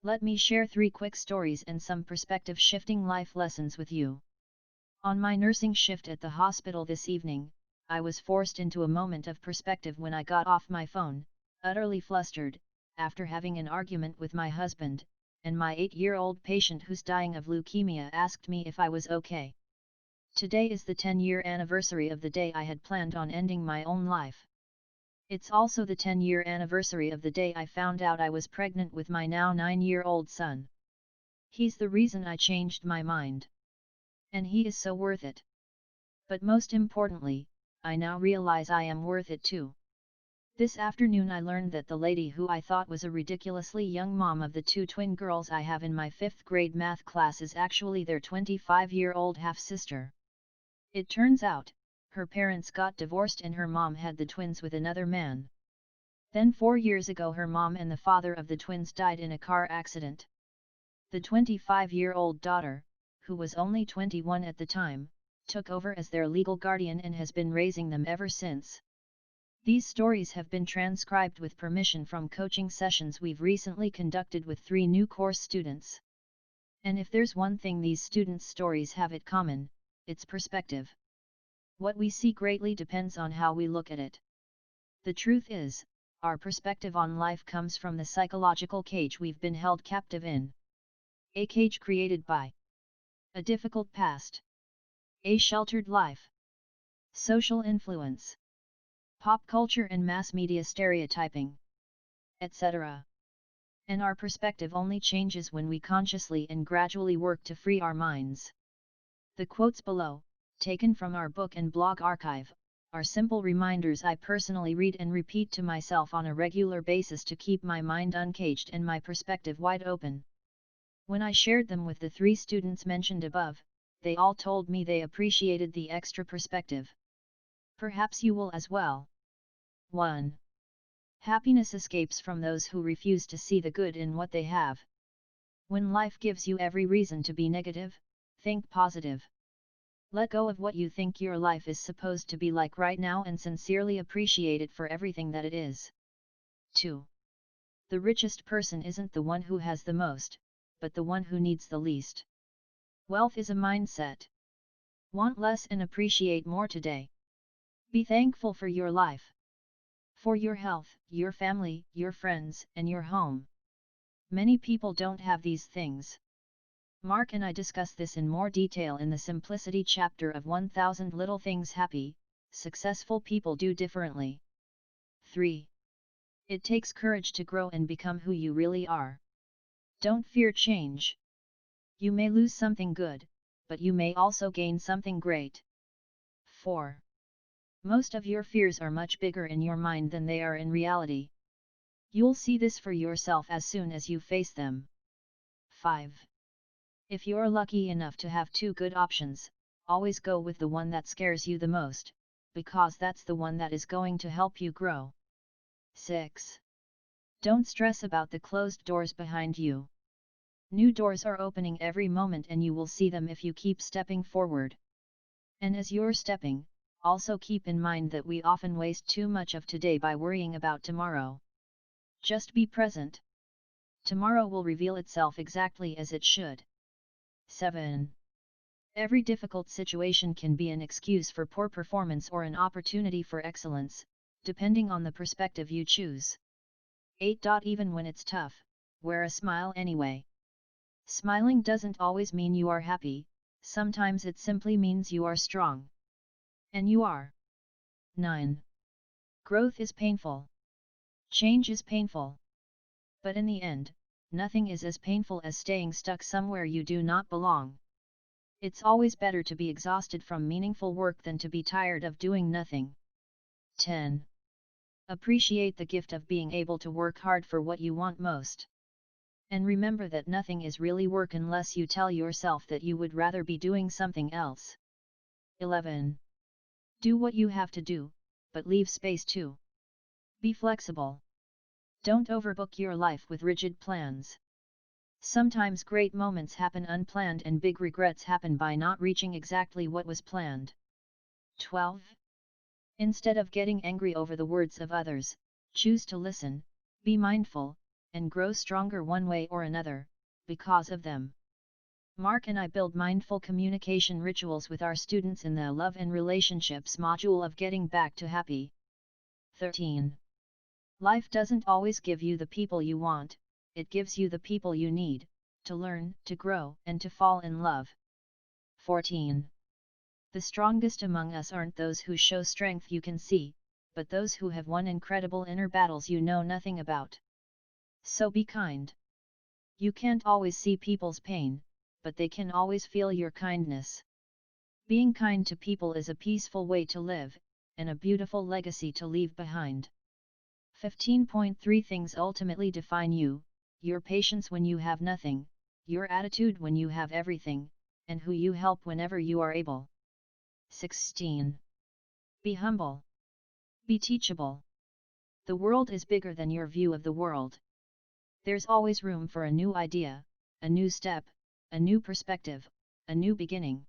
Let me share 3 quick stories and some perspective-shifting life lessons with you. On my nursing shift at the hospital this evening, I was forced into a moment of perspective when I got off my phone, utterly flustered, after having an argument with my husband, and my 8-year-old patient who's dying of leukemia asked me if I was okay. Today is the 10-year anniversary of the day I had planned on ending my own life. It's also the 10-year anniversary of the day I found out I was pregnant with my now 9-year-old son. He's the reason I changed my mind. And he is so worth it. But most importantly, I now realize I am worth it too. This afternoon I learned that the lady who I thought was a ridiculously young mom of the 2 twin girls I have in my 5th grade math class is actually their 25-year-old half-sister. It turns out, her parents got divorced and her mom had the twins with another man. Then 4 years ago her mom and the father of the twins died in a car accident. The 25-year-old daughter, who was only 21 at the time, took over as their legal guardian and has been raising them ever since. These stories have been transcribed with permission from coaching sessions we've recently conducted with 3 new course students. And if there's one thing these students' stories have in common, it's perspective. What we see greatly depends on how we look at it. The truth is, our perspective on life comes from the psychological cage we've been held captive in. A cage created by a difficult past, a sheltered life, social influence, pop culture and mass media stereotyping, etc. And our perspective only changes when we consciously and gradually work to free our minds. The quotes below, taken from our book and blog archive, are simple reminders I personally read and repeat to myself on a regular basis to keep my mind uncaged and my perspective wide open. When I shared them with the 3 students mentioned above, they all told me they appreciated the extra perspective. Perhaps you will as well. 1. Happiness escapes from those who refuse to see the good in what they have. When life gives you every reason to be negative, think positive. Let go of what you think your life is supposed to be like right now and sincerely appreciate it for everything that it is. 2. The richest person isn't the one who has the most, but the one who needs the least. Wealth is a mindset. Want less and appreciate more today. Be thankful for your life. For your health, your family, your friends, and your home. Many people don't have these things. Mark and I discuss this in more detail in the Simplicity chapter of 1000 Little Things Happy, Successful People Do Differently. 3. It takes courage to grow and become who you really are. Don't fear change. You may lose something good, but you may also gain something great. 4. Most of your fears are much bigger in your mind than they are in reality. You'll see this for yourself as soon as you face them. 5. If you're lucky enough to have 2 good options, always go with the one that scares you the most, because that's the one that is going to help you grow. 6. Don't stress about the closed doors behind you. New doors are opening every moment and you will see them if you keep stepping forward. And as you're stepping, also keep in mind that we often waste too much of today by worrying about tomorrow. Just be present. Tomorrow will reveal itself exactly as it should. 7. Every difficult situation can be an excuse for poor performance or an opportunity for excellence, depending on the perspective you choose. 8. Even when it's tough, wear a smile anyway. Smiling doesn't always mean you are happy, sometimes it simply means you are strong. And you are. 9. Growth is painful. Change is painful. But in the end, nothing is as painful as staying stuck somewhere you do not belong. It's always better to be exhausted from meaningful work than to be tired of doing nothing. 10. Appreciate the gift of being able to work hard for what you want most. And remember that nothing is really work unless you tell yourself that you would rather be doing something else. 11. Do what you have to do, but leave space too. Be flexible. Don't overbook your life with rigid plans. Sometimes great moments happen unplanned and big regrets happen by not reaching exactly what was planned. 12. Instead of getting angry over the words of others, choose to listen, be mindful, and grow stronger one way or another, because of them. Mark and I build mindful communication rituals with our students in the Love and Relationships module of Getting Back to Happy. 13. Life doesn't always give you the people you want, it gives you the people you need, to learn, to grow, and to fall in love. 14. The strongest among us aren't those who show strength you can see, but those who have won incredible inner battles you know nothing about. So be kind. You can't always see people's pain, but they can always feel your kindness. Being kind to people is a peaceful way to live, and a beautiful legacy to leave behind. 15.3 Things ultimately define you: your patience when you have nothing, your attitude when you have everything, and who you help whenever you are able. 16. Be humble. Be teachable. The world is bigger than your view of the world. There's always room for a new idea, a new step, a new perspective, a new beginning.